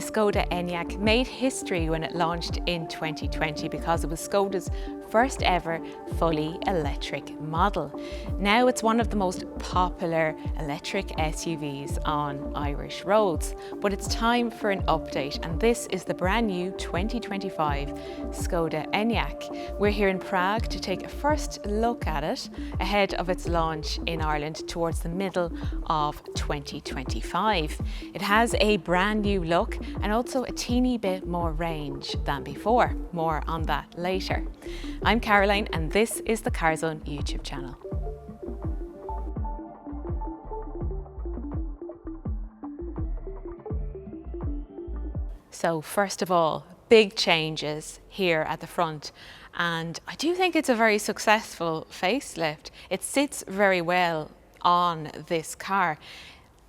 The Škoda Enyaq made history when it launched in 2020 because it was Škoda's first ever fully electric model. Now it's one of the most popular electric SUVs on Irish roads, but it's time for an update, and this is the brand new 2025 Škoda Enyaq. We're here in Prague to take a first look at it ahead of its launch in Ireland towards the middle of 2025. It has a brand new look and also a teeny bit more range than before. More on that later. I'm Caroline and this is the Carzone YouTube channel. So first of all, big changes here at the front, and I do think it's a very successful facelift. It sits very well on this car.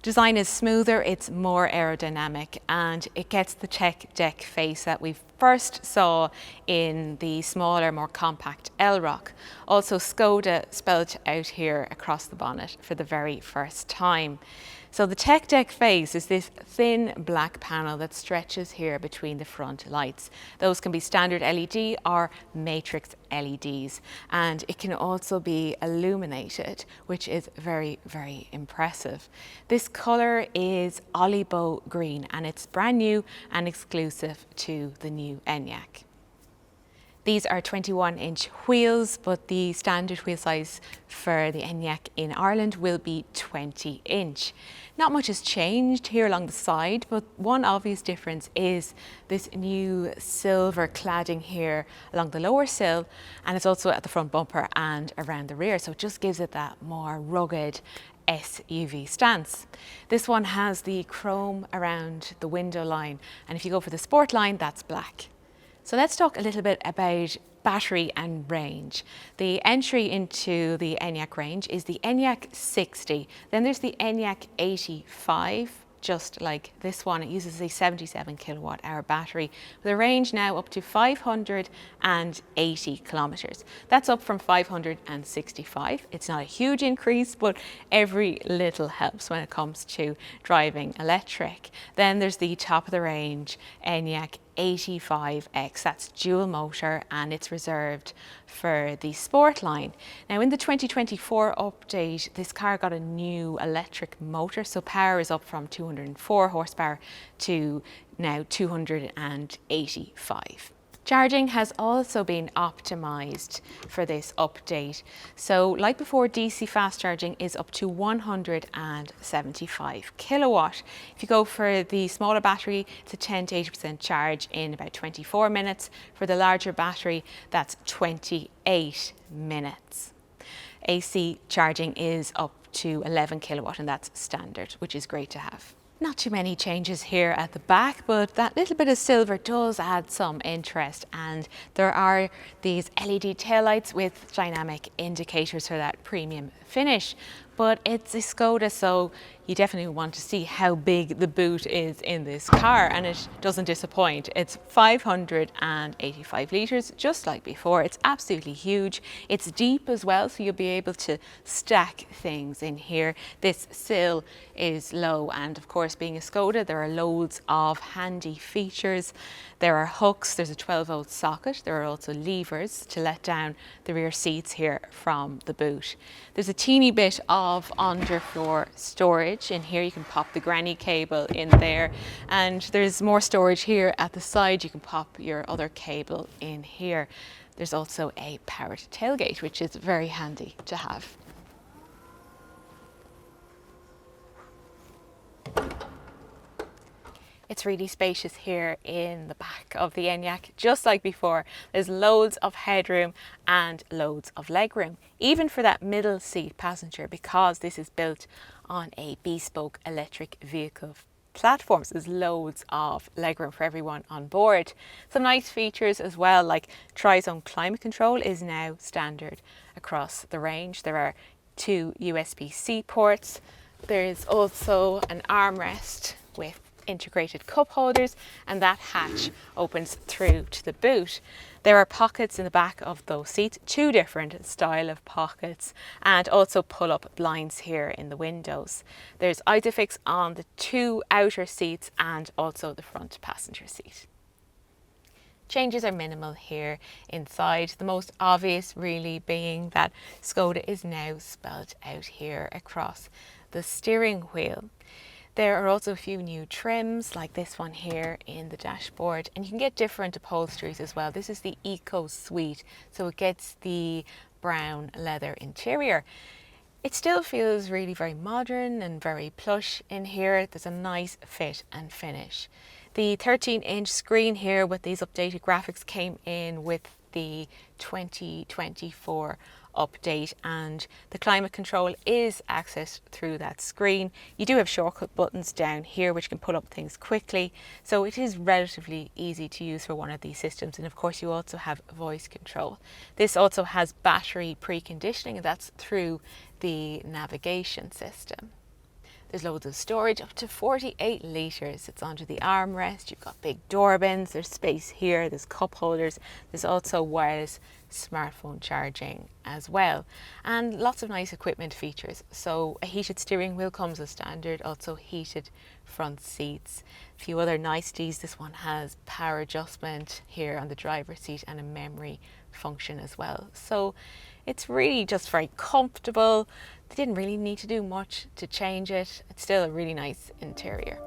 Design is smoother, it's more aerodynamic, and it gets the tech deck face that we first saw in the smaller, more compact L-Rock. Also Skoda spelled out here across the bonnet for the very first time. So the tech deck face is this thin black panel that stretches here between the front lights. Those can be standard LED or matrix LEDs, and it can also be illuminated, which is very, very impressive. This colour is olive green and it's brand new and exclusive to the new Enyaq. These are 21-inch wheels, but the standard wheel size for the Enyaq in Ireland will be 20-inch. Not much has changed here along the side, but one obvious difference is this new silver cladding here along the lower sill, and it's also at the front bumper and around the rear, so it just gives it that more rugged SUV stance. This one has the chrome around the window line, and if you go for the sport line, that's black. So let's talk a little bit about battery and range. The entry into the Enyaq range is the Enyaq 60. Then there's the Enyaq 85, just like this one. It uses a 77 kilowatt hour battery with a range now up to 580 kilometers. That's up from 565. It's not a huge increase, but every little helps when it comes to driving electric. Then there's the top of the range Enyaq 85X, that's dual motor, and it's reserved for the sport line. Now in the 2024 update, this car got a new electric motor, so power is up from 204 horsepower to now 285. Charging has also been optimised for this update. So like before, DC fast charging is up to 175 kilowatt. If you go for the smaller battery, it's a 10 to 80% charge in about 24 minutes. For the larger battery, that's 28 minutes. AC charging is up to 11 kilowatt, and that's standard, which is great to have. Not too many changes here at the back, but that little bit of silver does add some interest, and there are these LED taillights with dynamic indicators for that premium finish. But it's a Skoda, so you definitely want to see how big the boot is in this car, and it doesn't disappoint. It's 585 litres, just like before. It's absolutely huge. It's deep as well, so you'll be able to stack things in here. This sill is low, and of course, being a Skoda, there are loads of handy features. There are hooks, there's a 12-volt socket. There are also levers to let down the rear seats here from the boot. There's a teeny bit of underfloor storage in here. You can pop the granny cable in there, and there's more storage here at the side. You can pop your other cable in here. There's also a powered tailgate, which is very handy to have. It's really spacious here in the back of the Enyaq, just like before. There's loads of headroom and loads of legroom, even for that middle seat passenger, because this is built on a bespoke electric vehicle platform. So there's loads of legroom for everyone on board. Some nice features as well, like tri-zone climate control is now standard across the range. There are 2 USB-C ports. There's also an armrest with integrated cup holders, and that hatch opens through to the boot. There are pockets in the back of those seats, two different style of pockets, and also pull-up blinds here in the windows. There's Isofix on the two outer seats and also the front passenger seat. Changes are minimal here inside, the most obvious really being that Skoda is now spelled out here across the steering wheel. There are also a few new trims like this one here in the dashboard, and you can get different upholsteries as well. This is the Eco Suite, so it gets the brown leather interior. It still feels really very modern and very plush in here. There's a nice fit and finish. The 13-inch screen here with these updated graphics came in with the 2024 update, and the climate control is accessed through that screen. You do have shortcut buttons down here which can pull up things quickly, so it is relatively easy to use for one of these systems. And of course you also have voice control. This also has battery preconditioning, and that's through the navigation system. There's loads of storage, up to 48 litres. It's under the armrest. You've got big door bins, there's space here, there's cup holders, there's also wireless smartphone charging as well, and lots of nice equipment features. So a heated steering wheel comes as standard, also heated front seats. A few other niceties: this one has power adjustment here on the driver's seat and a memory function as well. So it's really just very comfortable. They didn't really need to do much to change it. It's still a really nice interior.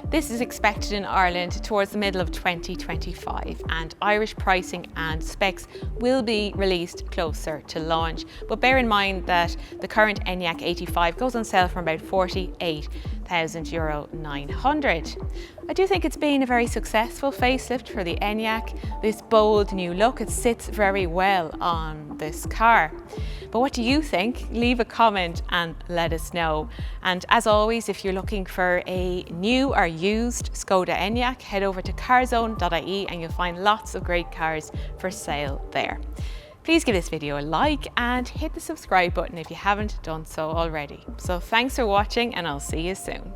This is expected in Ireland towards the middle of 2025, and Irish pricing and specs will be released closer to launch. But bear in mind that the current Enyaq EV goes on sale for about €48,900. I do think it's been a very successful facelift for the Enyaq. This bold new look, it sits very well on this car. But what do you think? Leave a comment and let us know. And as always, if you're looking for a new or used Skoda Enyaq, head over to Carzone.ie and you'll find lots of great cars for sale there. Please give this video a like and hit the subscribe button if you haven't done so already. So thanks for watching, and I'll see you soon.